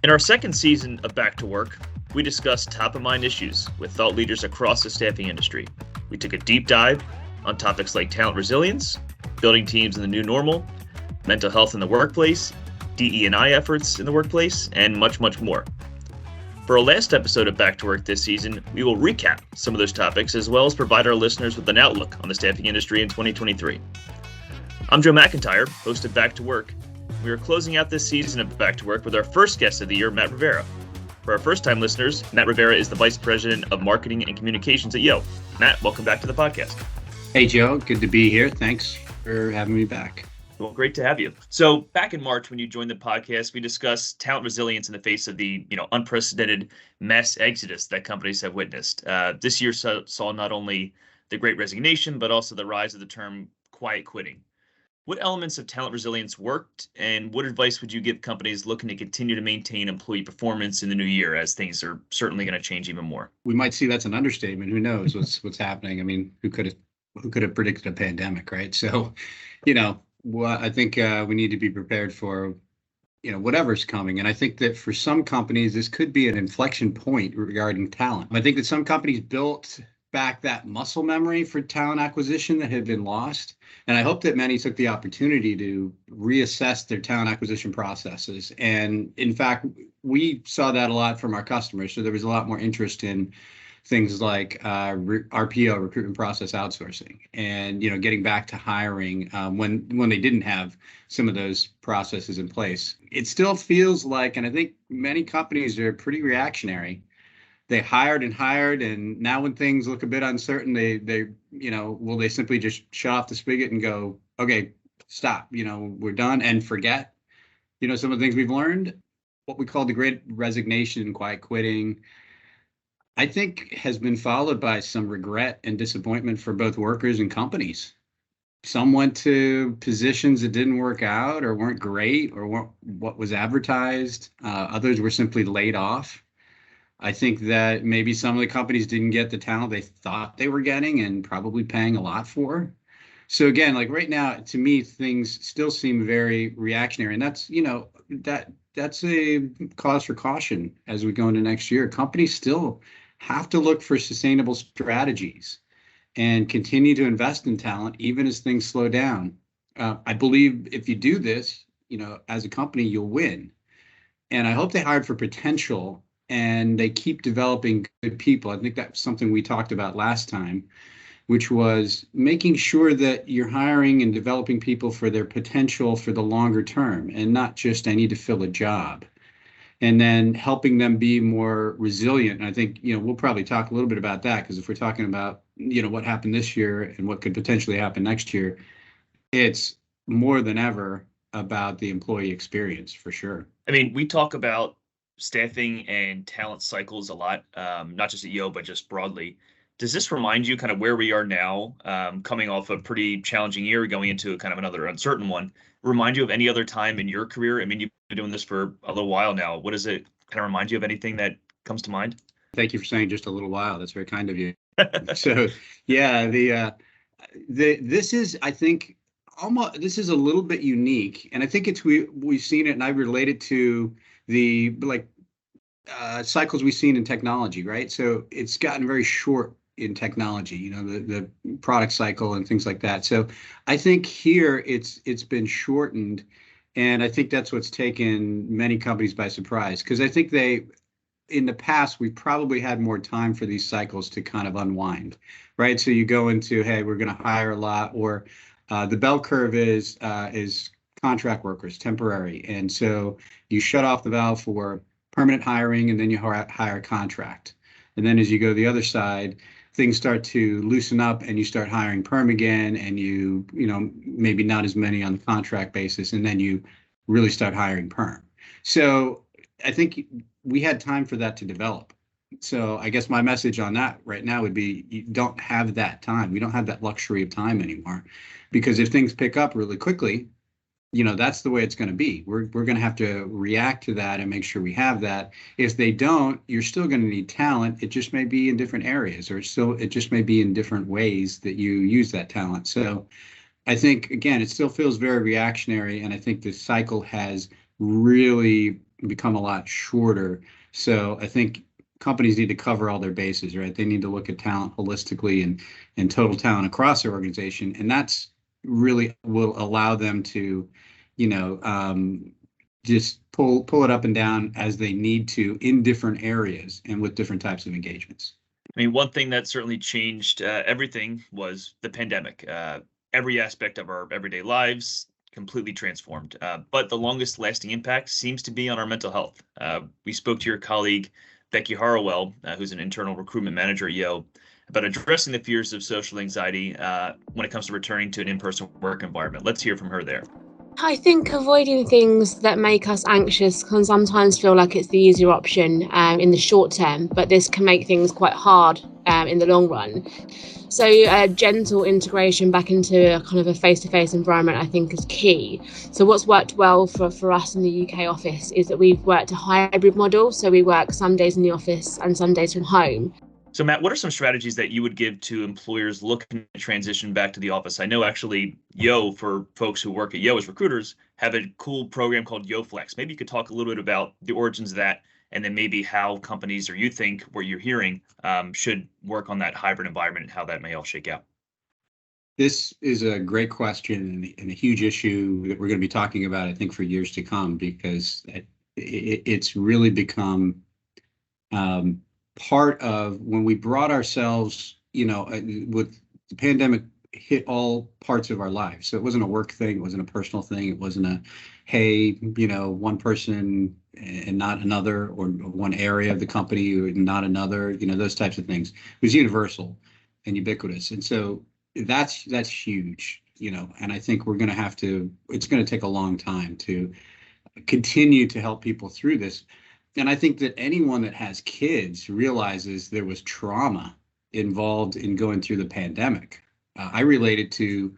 In our second season of Back to Work, we discussed top-of-mind issues with thought leaders across the staffing industry. We took a deep dive on topics like talent resilience, building teams in the new normal, mental health in the workplace, DE&I efforts in the workplace, and much, much more. For our last episode of Back to Work this season, we will recap some of those topics as well as provide our listeners with an outlook on the staffing industry in 2023. I'm Joe McIntyre, host of Back to Work. We are closing out this season of Back to Work with our first guest of the year, Matt Rivera. For our first-time listeners, Matt Rivera is the Vice President of Marketing and Communications at Yo. Matt, welcome back to the podcast. Hey, Joe. Good to be here. Thanks for having me back. Well, great to have you. So back in March, when you joined the podcast, we discussed talent resilience in the face of the unprecedented mass exodus that companies have witnessed. This year saw not only the Great Resignation, but also the rise of the term quiet quitting. What elements of talent resilience worked, and what advice would you give companies looking to continue to maintain employee performance in the new year, as things are certainly going to change even more? We might see that's an understatement. Who knows what's happening? I mean, who could have predicted a pandemic, right? So, I think we need to be prepared for, whatever's coming. And I think that for some companies, this could be an inflection point regarding talent. I think that some companies built back that muscle memory for talent acquisition that had been lost. And I hope that many took the opportunity to reassess their talent acquisition processes. And in fact, we saw that a lot from our customers. So there was a lot more interest in things like RPO, recruitment process outsourcing, and getting back to hiring when they didn't have some of those processes in place. It still feels like, and I think many companies are pretty reactionary. They hired, and now when things look a bit uncertain, will they simply just shut off the spigot and go, okay, stop, we're done, and forget, some of the things we've learned. What we call the Great Resignation, quiet quitting, I think has been followed by some regret and disappointment for both workers and companies. Some went to positions that didn't work out or weren't great or weren't what was advertised. Others were simply laid off. I think that maybe some of the companies didn't get the talent they thought they were getting and probably paying a lot for. So again, like right now, to me, things still seem very reactionary. And that's, that's a cause for caution as we go into next year. Companies still have to look for sustainable strategies and continue to invest in talent, even as things slow down. I believe if you do this, as a company, you'll win. And I hope they hired for potential and they keep developing good people. I think that's something we talked about last time, which was making sure that you're hiring and developing people for their potential for the longer term and not just I need to fill a job. And then helping them be more resilient. And I think, we'll probably talk a little bit about that, because if we're talking about, what happened this year and what could potentially happen next year, it's more than ever about the employee experience, for sure. I mean, we talk about staffing and talent cycles a lot, not just at Yo, but just broadly. Does this remind you kind of where we are now, coming off a pretty challenging year, going into kind of another uncertain one? Remind you of any other time in your career? I mean, you've been doing this for a little while now. What does it kind of remind you of? Anything that comes to mind? Thank you for saying just a little while. That's very kind of you. So, yeah, this is, I think, this is a little bit unique, and I think we've seen it, and I relate it to the cycles we've seen in technology, right? So it's gotten very short in technology, the product cycle and things like that. So I think here it's been shortened, and I think that's what's taken many companies by surprise, because I think in the past, we've probably had more time for these cycles to kind of unwind, right? So you go into, hey, we're going to hire a lot, or the bell curve is contract workers, temporary. And so you shut off the valve for permanent hiring, and then you hire contract. And then as you go to the other side, things start to loosen up and you start hiring perm again, and you maybe not as many on the contract basis, and then you really start hiring perm. So I think we had time for that to develop. So I guess my message on that right now would be, you don't have that time. We don't have that luxury of time anymore, because if things pick up really quickly, that's the way it's going to be. We're going to have to react to that and make sure we have that. If they don't, you're still going to need talent. It just may be in different areas, or it just may be in different ways that you use that talent. So I think, again, it still feels very reactionary. And I think the cycle has really become a lot shorter. So I think companies need to cover all their bases, right? They need to look at talent holistically and total talent across their organization. And that's really will allow them to, you know, just pull it up and down as they need to in different areas and with different types of engagements. I mean, one thing that certainly changed everything was the pandemic. Every aspect of our everyday lives completely transformed. But the longest lasting impact seems to be on our mental health. We spoke to your colleague, Becky Harwell, who's an internal recruitment manager at Yo, about addressing the fears of social anxiety when it comes to returning to an in-person work environment. Let's hear from her there. I think avoiding things that make us anxious can sometimes feel like it's the easier option in the short term, but this can make things quite hard in the long run. So gentle integration back into a kind of a face-to-face environment, I think, is key. So what's worked well for us in the UK office is that we've worked a hybrid model. So we work some days in the office and some days from home. So, Matt, what are some strategies that you would give to employers looking to transition back to the office? I know actually Yo, for folks who work at Yo as recruiters, have a cool program called Yo Flex. Maybe you could talk a little bit about the origins of that, and then maybe how companies, or you think where you're hearing, should work on that hybrid environment and how that may all shake out. This is a great question and a huge issue that we're going to be talking about, I think, for years to come, because it's really become part of when we brought ourselves, with the pandemic hit all parts of our lives. So it wasn't a work thing. It wasn't a personal thing. It wasn't a, hey, one person and not another, or one area of the company and not another, those types of things. It was universal and ubiquitous. And so that's huge, and I think we're going to have to, it's going to take a long time to continue to help people through this. And I think that anyone that has kids realizes there was trauma involved in going through the pandemic. I related to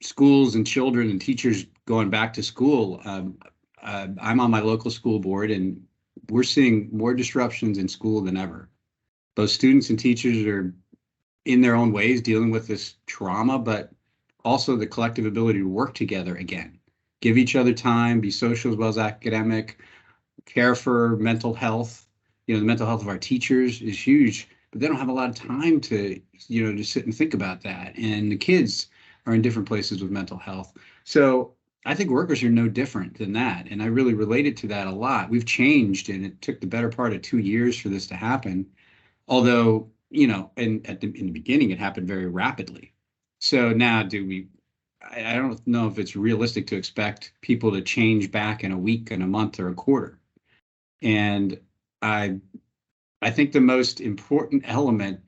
schools and children and teachers going back to school. I'm on my local school board, and we're seeing more disruptions in school than ever. Both students and teachers are in their own ways dealing with this trauma, but also the collective ability to work together again, give each other time, be social as well as academic, care for mental health. The mental health of our teachers is huge, but they don't have a lot of time to, to sit and think about that. And the kids are in different places with mental health. So I think workers are no different than that. And I really related to that a lot. We've changed, and it took the better part of 2 years for this to happen. Although, and in the beginning, it happened very rapidly. So now I don't know if it's realistic to expect people to change back in a week and a month or a quarter. And I think the most important element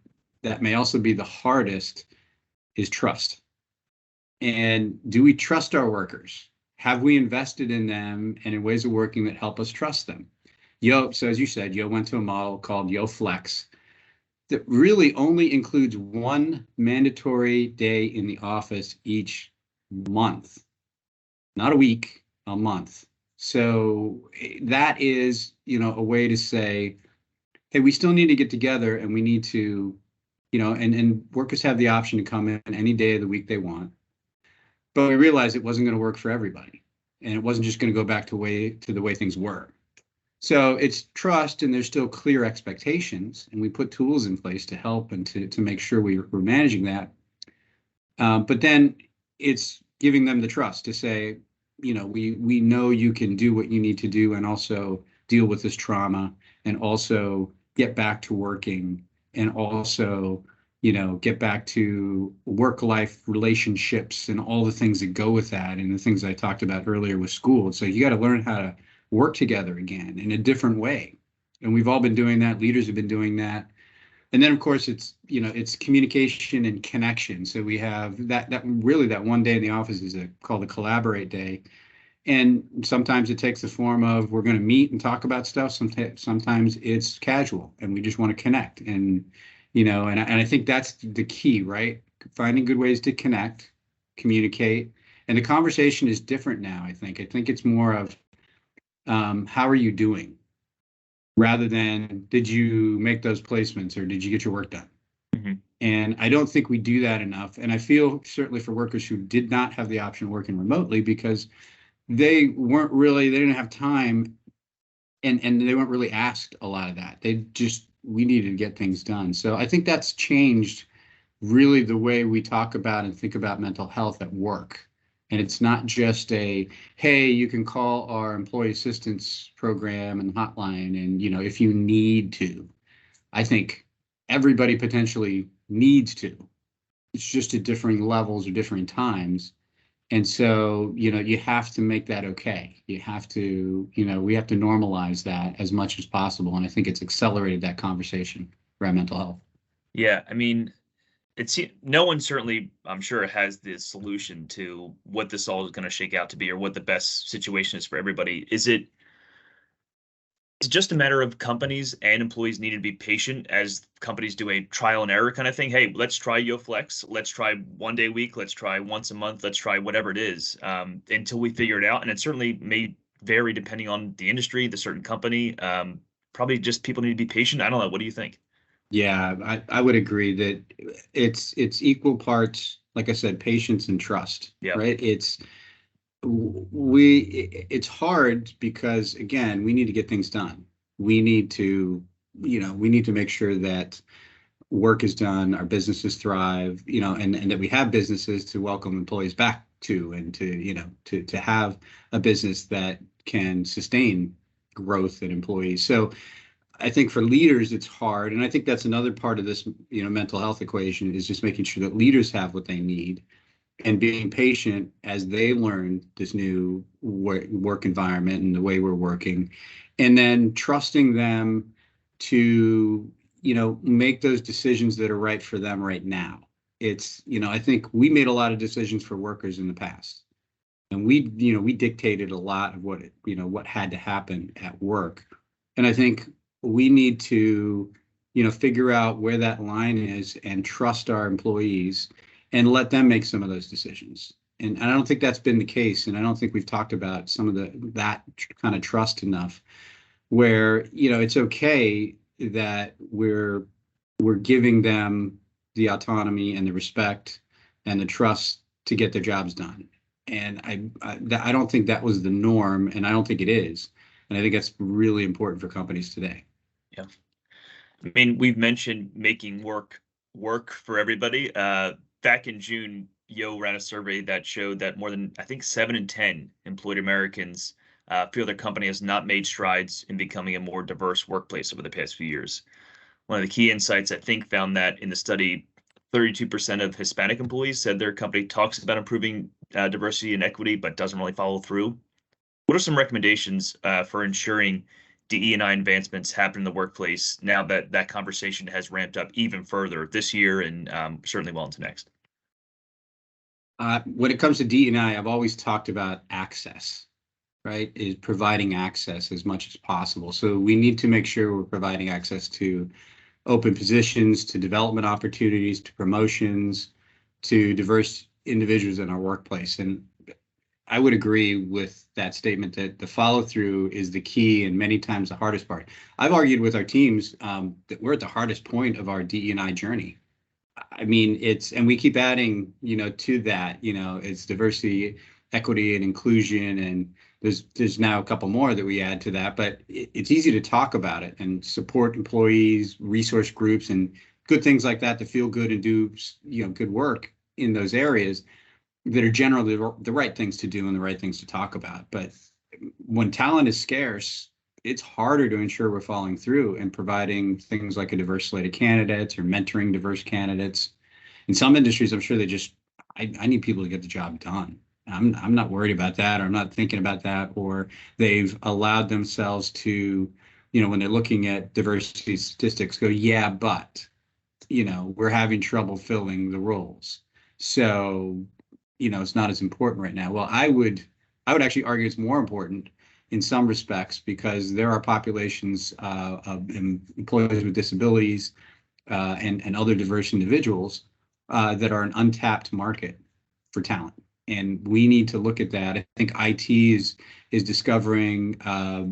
that may also be the hardest is trust. And do we trust our workers? Have we invested in them and in ways of working that help us trust them? So as you said, Yo went to a model called Yo Flex that really only includes one mandatory day in the office each month, not a week, a month. So that is, a way to say, hey, we still need to get together, and we need to, and workers have the option to come in any day of the week they want. But we realized it wasn't going to work for everybody, and it wasn't just going to go back to the way things were. So it's trust, and there's still clear expectations, and we put tools in place to help and to make sure we're managing that. But then it's giving them the trust to say, we know you can do what you need to do, and also deal with this trauma, and also get back to working, and also, get back to work-life relationships and all the things that go with that, and the things I talked about earlier with school. So you got to learn how to work together again in a different way. And we've all been doing that. Leaders have been doing that. And then, of course, it's, it's communication and connection. So we have that one day in the office is called the Collaborate Day. And sometimes it takes the form of, we're going to meet and talk about stuff. Sometimes it's casual, and we just want to connect. And, and I think that's the key, right? Finding good ways to connect, communicate. And the conversation is different now, I think. I think it's more of, how are you doing? Rather than, did you make those placements, or did you get your work done? Mm-hmm. And I don't think we do that enough. And I feel certainly for workers who did not have the option of working remotely, because they didn't have time and they weren't really asked a lot of that. We needed to get things done. So I think that's changed really the way we talk about and think about mental health at work. And it's not just hey, you can call our employee assistance program and hotline, and if you need to. I think everybody potentially needs to. It's just at differing levels or differing times. And so, you have to make that okay. We have to normalize that as much as possible. And I think it's accelerated that conversation around mental health. Yeah, I mean, no one certainly, I'm sure, has the solution to what this all is going to shake out to be or what the best situation is for everybody. It's just a matter of companies and employees need to be patient as companies do a trial and error kind of thing. Hey, let's try YoFlex. Let's try 1 day a week. Let's try once a month. Let's try whatever it is until we figure it out. And it certainly may vary depending on the industry, the certain company. Probably just people need to be patient. I don't know. What do you think? Yeah, I would agree that it's equal parts, like I said, patience and trust, Yeah. right? It's hard because, again, we need to get things done. We need to make sure that work is done, our businesses thrive, and that we have businesses to welcome employees back to, and to have a business that can sustain growth in employees. So I think for leaders, it's hard. And I think that's another part of this, mental health equation, is just making sure that leaders have what they need and being patient as they learn this new work environment and the way we're working, and then trusting them to, make those decisions that are right for them right now. It's, I think we made a lot of decisions for workers in the past, and we dictated a lot of what had to happen at work. And I think we need to, figure out where that line is and trust our employees and let them make some of those decisions. And I don't think that's been the case. And I don't think we've talked about some of that kind of trust enough, where, it's okay that we're giving them the autonomy and the respect and the trust to get their jobs done. And I don't think that was the norm, and I don't think it is. And I think that's really important for companies today. Yeah. I mean, we've mentioned making work for everybody. Back in June, Yo ran a survey that showed that more than, I think, 7 in 10 employed Americans feel their company has not made strides in becoming a more diverse workplace over the past few years. One of the key insights, I think, found that in the study, 32% of Hispanic employees said their company talks about improving diversity and equity, but doesn't really follow through. What are some recommendations for ensuring DE&I advancements happen in the workplace now that that conversation has ramped up even further this year and certainly well into next? When it comes to DE&I, I've always talked about access, right? Is providing access as much as possible. So we need to make sure we're providing access to open positions, to development opportunities, to promotions, to diverse individuals in our workplace. And I would agree with that statement that the follow through is the key and many times the hardest part. I've argued with our teams that we're at the hardest point of our DE&I journey. I mean, and we keep adding, to that, it's diversity, equity, and inclusion. And there's now a couple more that we add to that, but it's easy to talk about it and support employees, resource groups, and good things like that to feel good and do, good work in those areas that are generally the right things to do and the right things to talk about. But when talent is scarce, it's harder to ensure we're following through and providing things like a diverse slate of candidates or mentoring diverse candidates. In some industries, I'm sure I need people to get the job done. I'm not worried about that, or I'm not thinking about that, or they've allowed themselves to, when they're looking at diversity statistics, go, yeah, but, we're having trouble filling the roles. So, it's not as important right now. Well, I would actually argue it's more important in some respects, because there are populations of employees with disabilities and other diverse individuals that are an untapped market for talent. And we need to look at that. I think IT is discovering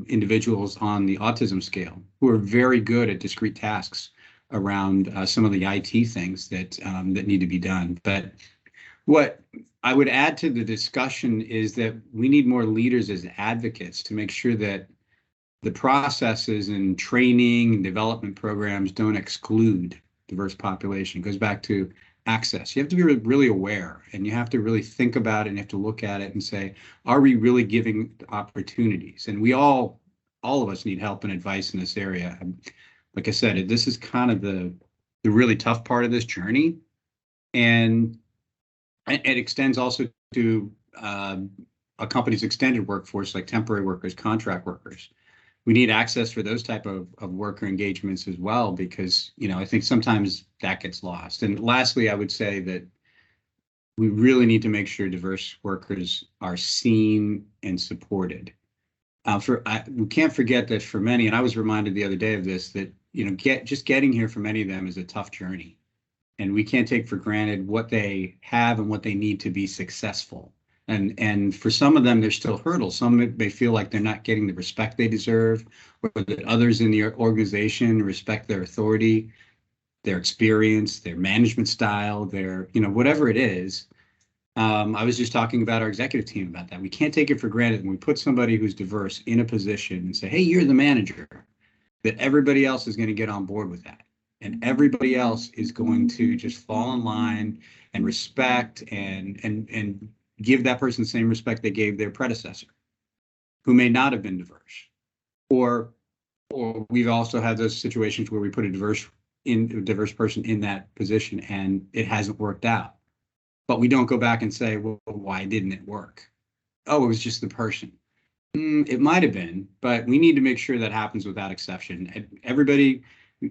individuals on the autism scale who are very good at discrete tasks around some of the IT things that need to be done. But what I would add to the discussion is that we need more leaders as advocates to make sure that the processes and training and development programs don't exclude diverse population. It goes back to access. You have to be really aware, and you have to really think about it, and you have to look at it and say, are we really giving opportunities? And we all of us need help and advice in this area. Like I said, this is kind of the really tough part of this journey. And it extends also to a company's extended workforce, like temporary workers, contract workers. We need access for those type of worker engagements as well, because, I think sometimes that gets lost. And lastly, I would say that we really need to make sure diverse workers are seen and supported. We can't forget that for many, and I was reminded the other day of this, that, just getting here for many of them is a tough journey. And we can't take for granted what they have and what they need to be successful. And for some of them, there's still hurdles. Some may feel like they're not getting the respect they deserve, or that others in the organization respect their authority, their experience, their management style, their, whatever it is. I was just talking about our executive team about that. We can't take it for granted when we put somebody who's diverse in a position and say, hey, you're the manager, that everybody else is going to get on board with that. And everybody else is going to just fall in line and respect and give that person the same respect they gave their predecessor, who may not have been diverse. Or we've also had those situations where we put a diverse person in that position and it hasn't worked out. But we don't go back and say, well, why didn't it work? Oh, it was just the person. It might have been, but we need to make sure that happens without exception. Everybody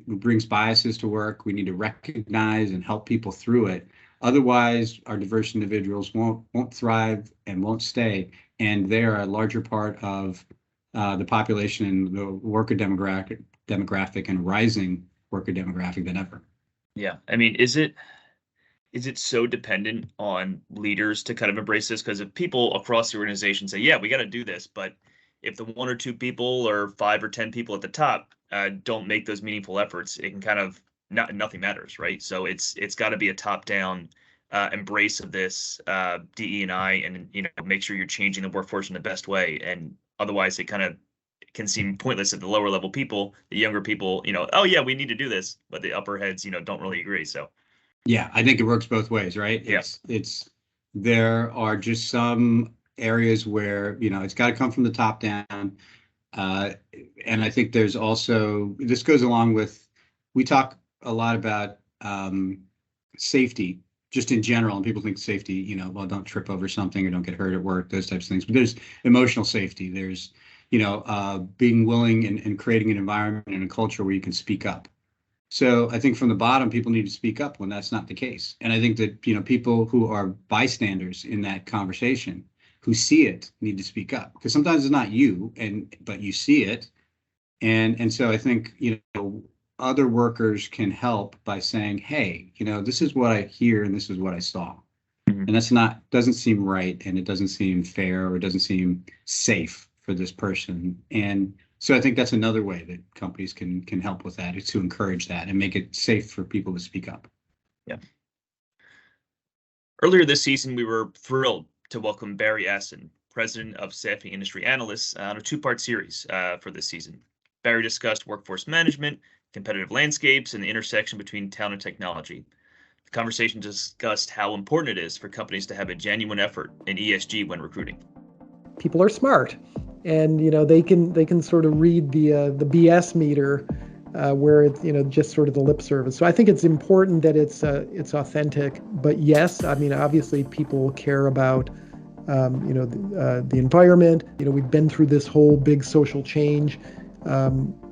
brings biases to work. We need to recognize and help people through it. Otherwise, our diverse individuals won't thrive and won't stay, and they're a larger part of the population and the worker demographic and rising worker demographic than ever. Yeah, I mean, is it so dependent on leaders to kind of embrace this? Because if people across the organization say, yeah, we got to do this, but if the 1 or 2 people or 5 or 10 people at the top don't make those meaningful efforts, it can kind of nothing matters, right? So it's got to be a top-down embrace of this DE&I, and make sure you're changing the workforce in the best way. And otherwise, it kind of can seem pointless at the lower level people, the younger people. Oh yeah, we need to do this, but the upper heads, don't really agree. So yeah, I think it works both ways, right? Yeah. It's there are just some areas where it's got to come from the top down. And I think there's also, this goes along with, we talk a lot about safety just in general, and people think safety, well, don't trip over something or don't get hurt at work, those types of things. But there's emotional safety. There's, being willing and creating an environment and a culture where you can speak up. So I think from the bottom, people need to speak up when that's not the case. And I think that, people who are bystanders in that conversation, who see it, need to speak up, because sometimes it's not you, but you see it. And so I think, other workers can help by saying, hey, this is what I hear and this is what I saw. Mm-hmm. And that's doesn't seem right, and it doesn't seem fair, or it doesn't seem safe for this person. And so I think that's another way that companies can help with that, is to encourage that and make it safe for people to speak up. Yeah. Earlier this season, we were thrilled to welcome Barry Aston, president of Staffing Industry Analysts, on a 2-part series for this season. Barry discussed workforce management, competitive landscapes, and the intersection between talent and technology. The conversation discussed how important it is for companies to have a genuine effort in ESG when recruiting. People are smart, and they can sort of read the BS meter where it's just sort of the lip service. So I think it's important that it's authentic. But yes, I mean, obviously people care about the environment. We've been through this whole big social change.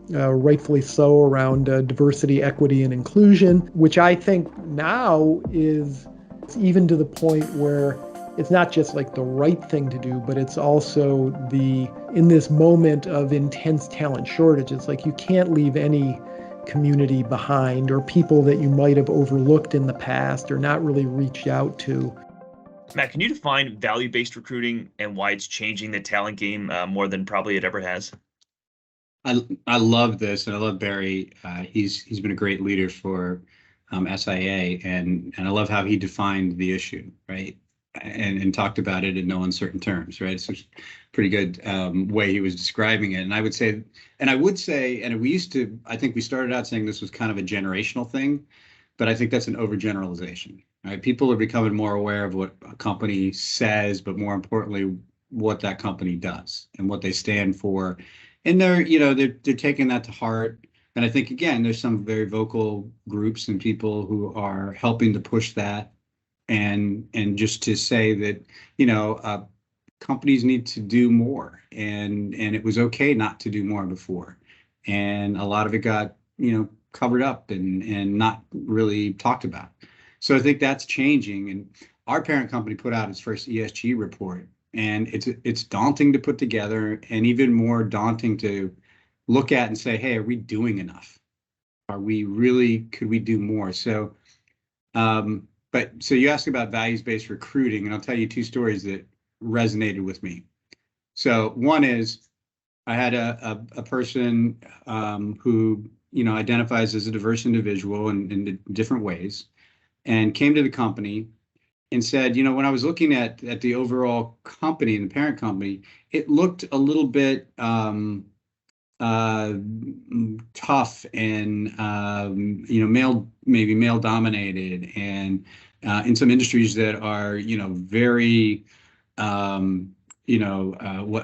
Rightfully so, around diversity, equity, and inclusion, which I think now is even to the point where it's not just like the right thing to do, but it's also in this moment of intense talent shortages, like you can't leave any community behind, or people that you might have overlooked in the past or not really reached out to. Matt, can you define value-based recruiting and why it's changing the talent game more than probably it ever has? I love this, and I love Barry. He's been a great leader for SIA, and I love how he defined the issue, right? and talked about it in no uncertain terms, right? So pretty good way he was describing it. And I would say, and we used to, I think we started out saying this was kind of a generational thing, but I think that's an overgeneralization, right? People are becoming more aware of what a company says, but more importantly, what that company does and what they stand for. And they're taking that to heart. And I think, again, there's some very vocal groups and people who are helping to push that. And just to say that, companies need to do more, and it was okay not to do more before. And a lot of it got, covered up and not really talked about. So I think that's changing. And our parent company put out its first ESG report, and it's daunting to put together, and even more daunting to look at and say, hey, are we doing enough? Could we do more? So, so you asked about values-based recruiting, and I'll tell you two stories that resonated with me. So one is I had a person who, identifies as a diverse individual in different ways, and came to the company and said, when I was looking at the overall company and the parent company, it looked a little bit tough and male dominated, and in some industries that are very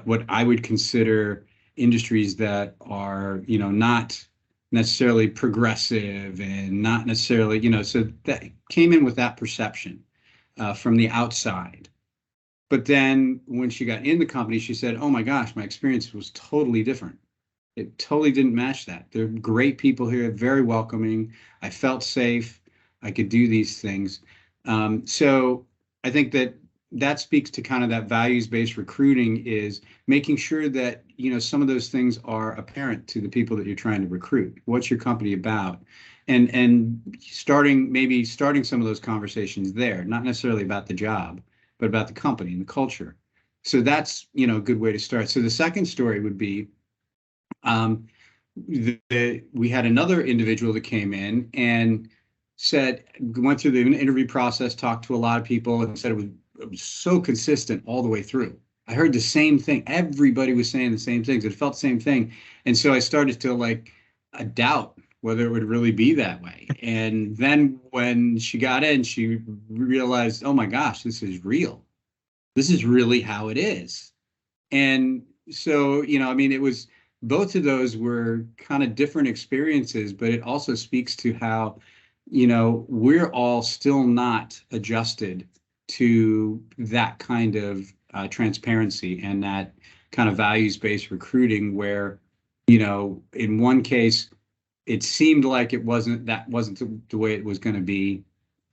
what I would consider industries that are not necessarily progressive and not necessarily so that came in with that perception from the outside. But then when she got in the company, she said, oh my gosh, my experience was totally different. It totally didn't match that. They're great people here, very welcoming. I felt safe. I could do these things. So I think that speaks to kind of that values-based recruiting, is making sure that, some of those things are apparent to the people that you're trying to recruit. What's your company about? And starting some of those conversations there, not necessarily about the job, but about the company and the culture. So that's, a good way to start. So the second story would be, we had another individual that came in and went through the interview process, talked to a lot of people, and said it was so consistent all the way through. I heard the same thing. Everybody was saying the same things. It felt the same thing. And so I started to doubt whether it would really be that way. And then when she got in, she realized, oh my gosh, this is real. This is really how it is. And so, it was, both of those were kind of different experiences, but it also speaks to how, we're all still not adjusted to that kind of transparency and that kind of values-based recruiting, where, in one case, it seemed like that wasn't the way it was going to be,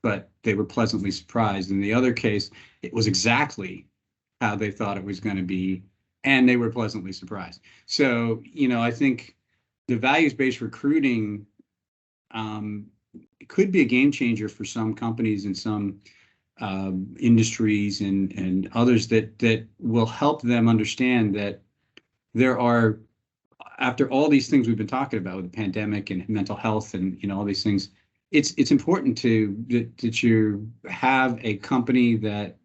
but they were pleasantly surprised. In the other case, it was exactly how they thought it was going to be, and they were pleasantly surprised. So, I think the values-based recruiting could be a game changer for some companies and some industries and others that will help them understand that there are, after all these things we've been talking about with the pandemic and mental health and all these things, it's important that you have a company that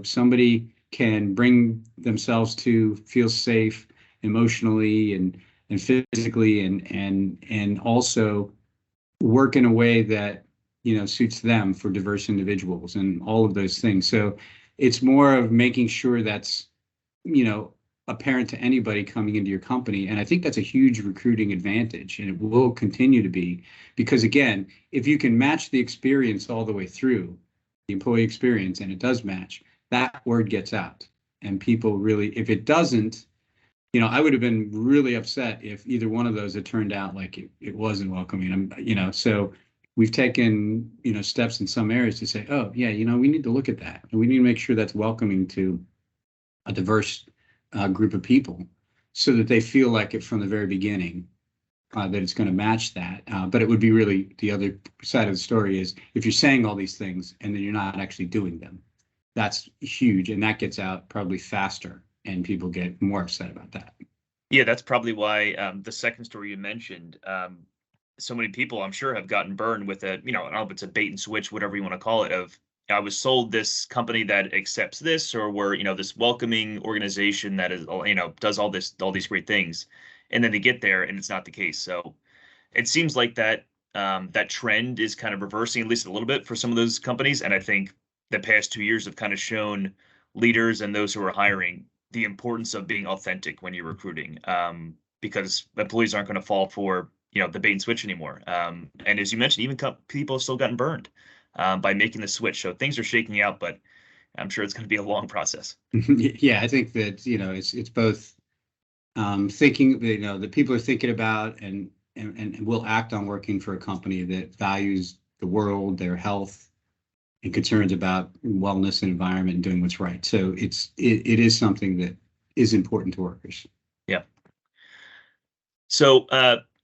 somebody can bring themselves to, feel safe emotionally and physically, and also work in a way that suits them for diverse individuals and all of those things. So it's more of making sure that's apparent to anybody coming into your company. And I think that's a huge recruiting advantage, and it will continue to be, because again, if you can match the experience all the way through, the employee experience, and it does match, that word gets out. And people really, if it doesn't, I would have been really upset if either one of those had turned out like it wasn't welcoming. So we've taken, steps in some areas to say, oh yeah, we need to look at that. And we need to make sure that's welcoming to a diverse group of people, so that they feel like it from the very beginning, that it's going to match that. But it would be really, the other side of the story is if you're saying all these things and then you're not actually doing them, that's huge. And that gets out probably faster, and people get more upset about that. Yeah, that's probably why the second story you mentioned, so many people I'm sure have gotten burned with I don't know if it's a bait and switch, whatever you want to call it, of I was sold this company that accepts this, or we're, this welcoming organization that is, does all these great things. And then they get there and it's not the case. So it seems like that trend is kind of reversing at least a little bit for some of those companies. And I think the past 2 years have kind of shown leaders and those who are hiring the importance of being authentic when you're recruiting, because employees aren't going to fall for the bait and switch anymore. And as you mentioned, even people have still gotten burned by making the switch. So things are shaking out, but I'm sure it's going to be a long process. Yeah, I think that it's both thinking that people are thinking about and will act on working for a company that values the world, their health, and concerns about wellness and environment and doing what's right. So it is something that is important to workers. Yeah. So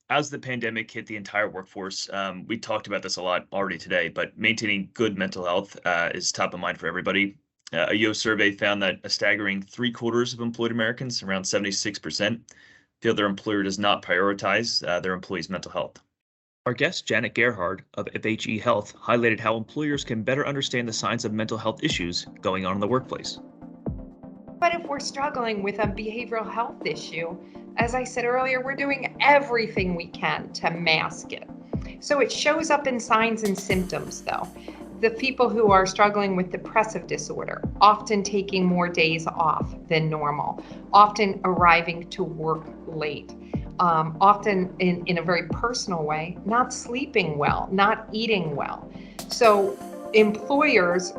as the pandemic hit the entire workforce, we talked about this a lot already today, but maintaining good mental health is top of mind for everybody. A Yo survey found that a staggering 3/4 of employed Americans, around 76%, feel their employer does not prioritize their employees' mental health. Our guest, Janet Gerhard of FHE Health, highlighted how employers can better understand the signs of mental health issues going on in the workplace. But if we're struggling with a behavioral health issue, as I said earlier, we're doing everything we can to mask it. So it shows up in signs and symptoms, though. The people who are struggling with depressive disorder, often taking more days off than normal, often arriving to work late, often in a very personal way, not sleeping well, not eating well. So employers,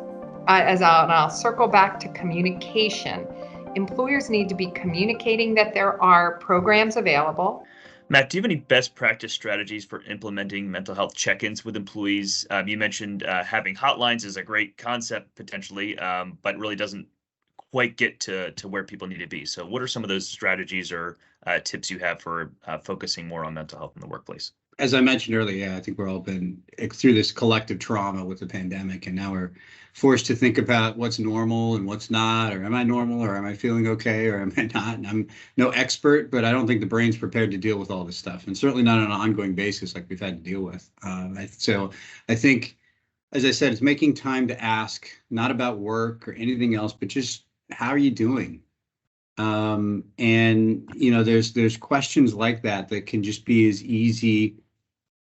I'll circle back to communication. Employers need to be communicating that there are programs available. Matt, do you have any best practice strategies for implementing mental health check-ins with employees? You mentioned having hotlines is a great concept potentially, but really doesn't quite get to where people need to be. So what are some of those strategies or tips you have for focusing more on mental health in the workplace? As I mentioned earlier, I think we're all been through this collective trauma with the pandemic, and now we're forced to think about what's normal and what's not, or am I normal, or am I feeling okay, or am I not? And I'm no expert, but I don't think the brain's prepared to deal with all this stuff, and certainly not on an ongoing basis like we've had to deal with. So I think, as I said, it's making time to ask, not about work or anything else, but just how are you doing? And there's questions like that can just be as easy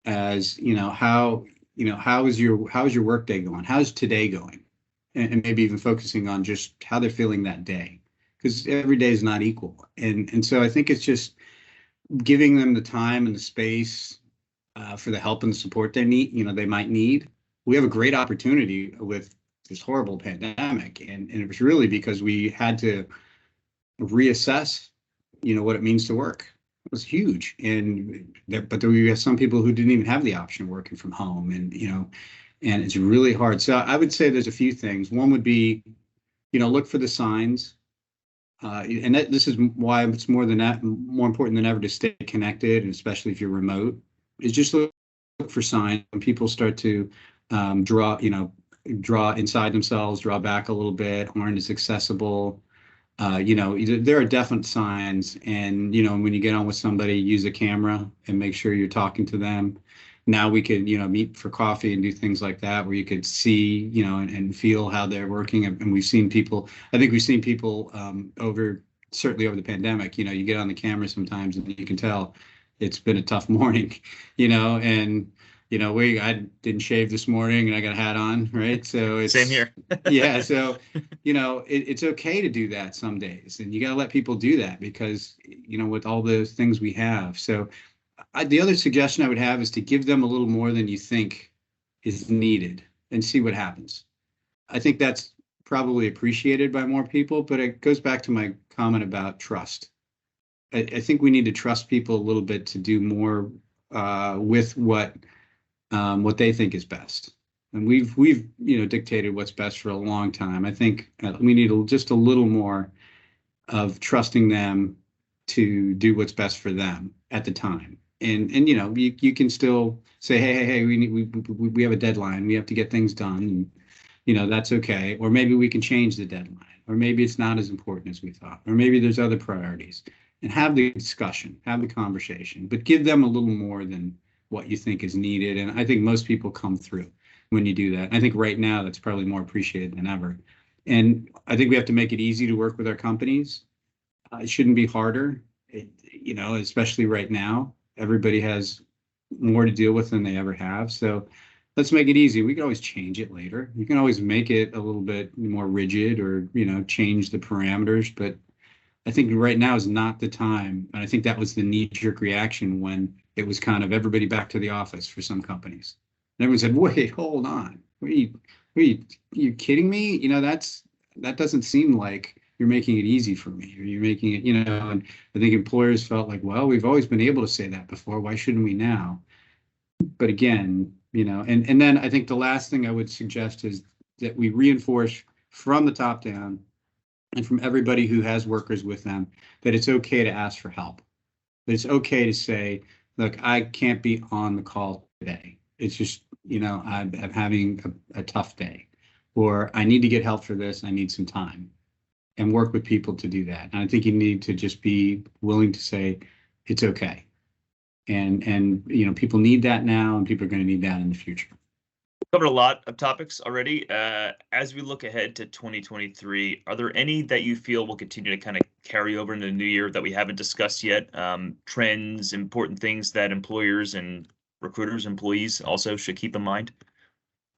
as how is your work day going? How's today going? And maybe even focusing on just how they're feeling that day, because every day is not equal. And so I think it's just giving them the time and the space for the help and the support they might need. We have a great opportunity with this horrible pandemic, and it was really because we had to reassess what it means to work. It was huge, but we have some people who didn't even have the option of working from home, and it's really hard. So I would say there's a few things. One would be, look for the signs, and this is why it's more important than ever to stay connected, and especially if you're remote, is just look for signs when people start to draw inside themselves, draw back a little bit, aren't as accessible. There are definite signs, and when you get on with somebody, use a camera and make sure you're talking to them. Now we could meet for coffee and do things like that, where you could see and feel how they're working. And I think we've seen people certainly over the pandemic. You get on the camera sometimes and you can tell it's been a tough morning, and I didn't shave this morning and I got a hat on, right? So it's same here. Yeah. So, it's okay to do that some days, and you got to let people do that because, with all the things we have. So the other suggestion I would have is to give them a little more than you think is needed and see what happens. I think that's probably appreciated by more people, but it goes back to my comment about trust. I think we need to trust people a little bit to do more with what they think is best. And we've dictated what's best for a long time. I think we need just a little more of trusting them to do what's best for them at the time. And you can still say, hey, we have a deadline. We have to get things done. And, that's okay. Or maybe we can change the deadline. Or maybe it's not as important as we thought. Or maybe there's other priorities. And have the discussion, have the conversation, but give them a little more than what you think is needed. And I think most people come through. when you do that. And I think right now that's probably more appreciated than ever. And I think we have to make it easy to work with our companies. It shouldn't be harder, especially right now. Everybody has more to deal with than they ever have. So let's make it easy. We can always change it later. You can always make it a little bit more rigid or, change the parameters. But I think right now is not the time. And I think that was the knee-jerk reaction when it was kind of everybody back to the office for some companies. And everyone said, wait, hold on. Are you kidding me? That doesn't seem like you're making it easy for me, or you're making it, and I think employers felt like, well, we've always been able to say that before. Why shouldn't we now? But again, and then I think the last thing I would suggest is that we reinforce from the top down and from everybody who has workers with them that it's okay to ask for help. That it's okay to say, look, I can't be on the call today. It's just, I'm having a tough day, or I need to get help for this. I need some time, and work with people to do that. And I think you need to just be willing to say it's okay. And people need that now, and people are going to need that in the future. Covered a lot of topics already. As we look ahead to 2023, are there any that you feel will continue to kind of carry over into the new year that we haven't discussed yet? Trends, important things that employers and recruiters, employees also should keep in mind?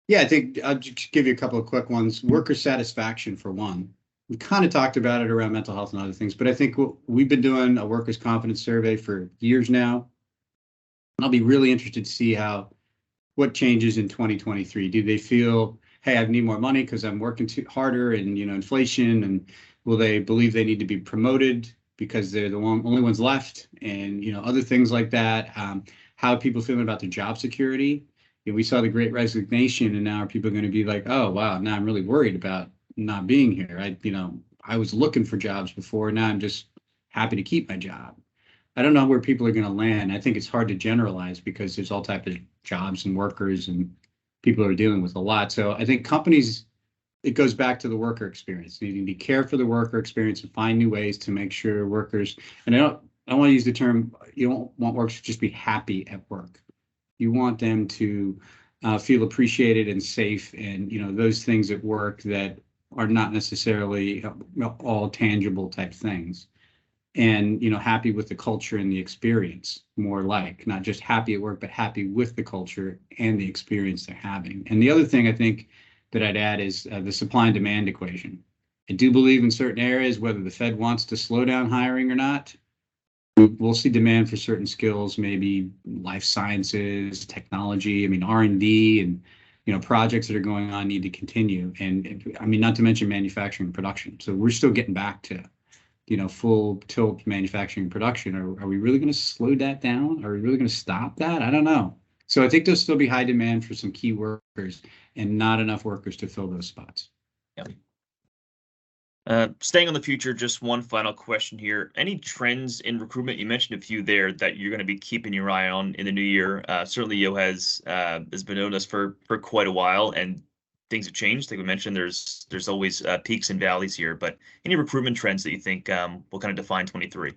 Yeah, I think I'll just give you a couple of quick ones. Worker satisfaction, for one. We kind of talked about it around mental health and other things, but I think we've been doing a workers' confidence survey for years now. I'll be really interested to see what changes in 2023. Do they feel, hey, I need more money because I'm working too harder, and inflation, and will they believe they need to be promoted because they're the only ones left, and other things like that? How are people feeling about their job security? We saw the Great Resignation, and now are people going to be like, oh wow, now I'm really worried about not being here. I was looking for jobs before, now I'm just happy to keep my job. I don't know where people are going to land. I think it's hard to generalize because there's all types of jobs and workers, and people are dealing with a lot. So I think companies, it goes back to the worker experience. You need to care for the worker experience and find new ways to make sure workers, and I don't want to use the term, you don't want workers to just be happy at work. You want them to feel appreciated and safe, and those things at work that are not necessarily all tangible type things. And happy with the culture and the experience, more like not just happy at work, but happy with the culture and the experience they're having. And the other thing I think that I'd add is the supply and demand equation. I do believe in certain areas, whether the Fed wants to slow down hiring or not, we'll see demand for certain skills, maybe life sciences, technology. R&D and projects that are going on need to continue. And not to mention manufacturing and production. So we're still getting back to full tilt manufacturing and production. Are we really going to slow that down? Are we really going to stop that? I don't know. So I think there'll still be high demand for some key workers and not enough workers to fill those spots. Yeah. Staying on the future, just one final question here. Any trends in recruitment? You mentioned a few there that you're going to be keeping your eye on in the new year. Certainly, Yo has been doing this for quite a while, and things have changed. Like we mentioned, there's always peaks and valleys here. But any recruitment trends that you think will kind of define 23?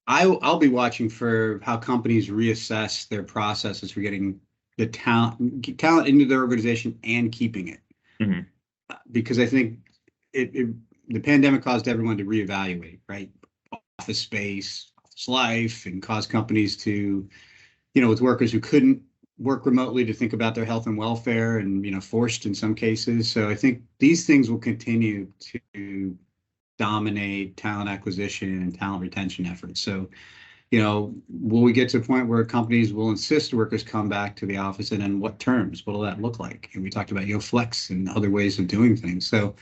I'll be watching for how companies reassess their processes for getting the talent into their organization and keeping it. Mm-hmm. Because I think the pandemic caused everyone to reevaluate, right? Office space, office life, and caused companies to, with workers who couldn't work remotely, to think about their health and welfare, and forced in some cases. So I think these things will continue to dominate talent acquisition and talent retention efforts. So, will we get to a point where companies will insist workers come back to the office, and in what terms? What will that look like? And we talked about Flex and other ways of doing things. So,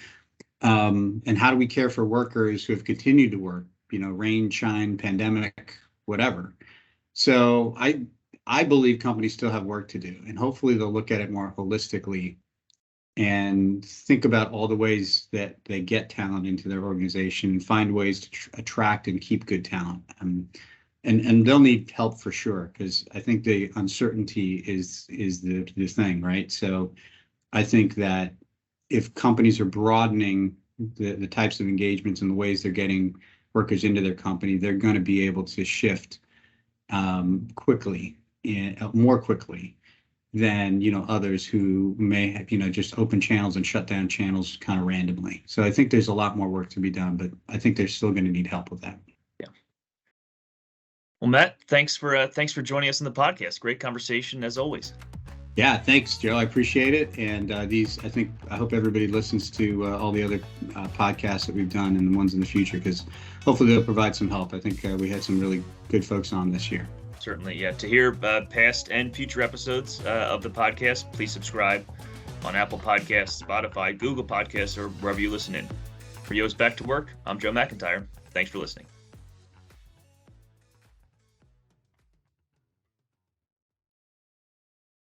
and how do we care for workers who have continued to work, rain, shine, pandemic, whatever. So I believe companies still have work to do, and hopefully they'll look at it more holistically and think about all the ways that they get talent into their organization and find ways to attract and keep good talent. And they'll need help for sure, because I think the uncertainty is the thing, right? So I think that if companies are broadening the types of engagements and the ways they're getting workers into their company, they're going to be able to shift quickly, more quickly, than, others who may have, just open channels and shut down channels kind of randomly. So I think there's a lot more work to be done, but I think they're still going to need help with that. Yeah. Well, Matt, thanks for joining us on the podcast. Great conversation as always. Yeah, thanks, Joe. I appreciate it. And I hope everybody listens to all the other podcasts that we've done and the ones in the future, because hopefully they'll provide some help. I think we had some really good folks on this year. Certainly, yeah. To hear past and future episodes of the podcast, please subscribe on Apple Podcasts, Spotify, Google Podcasts, or wherever you listen in. For Yo's Back to Work, I'm Joe McIntyre. Thanks for listening.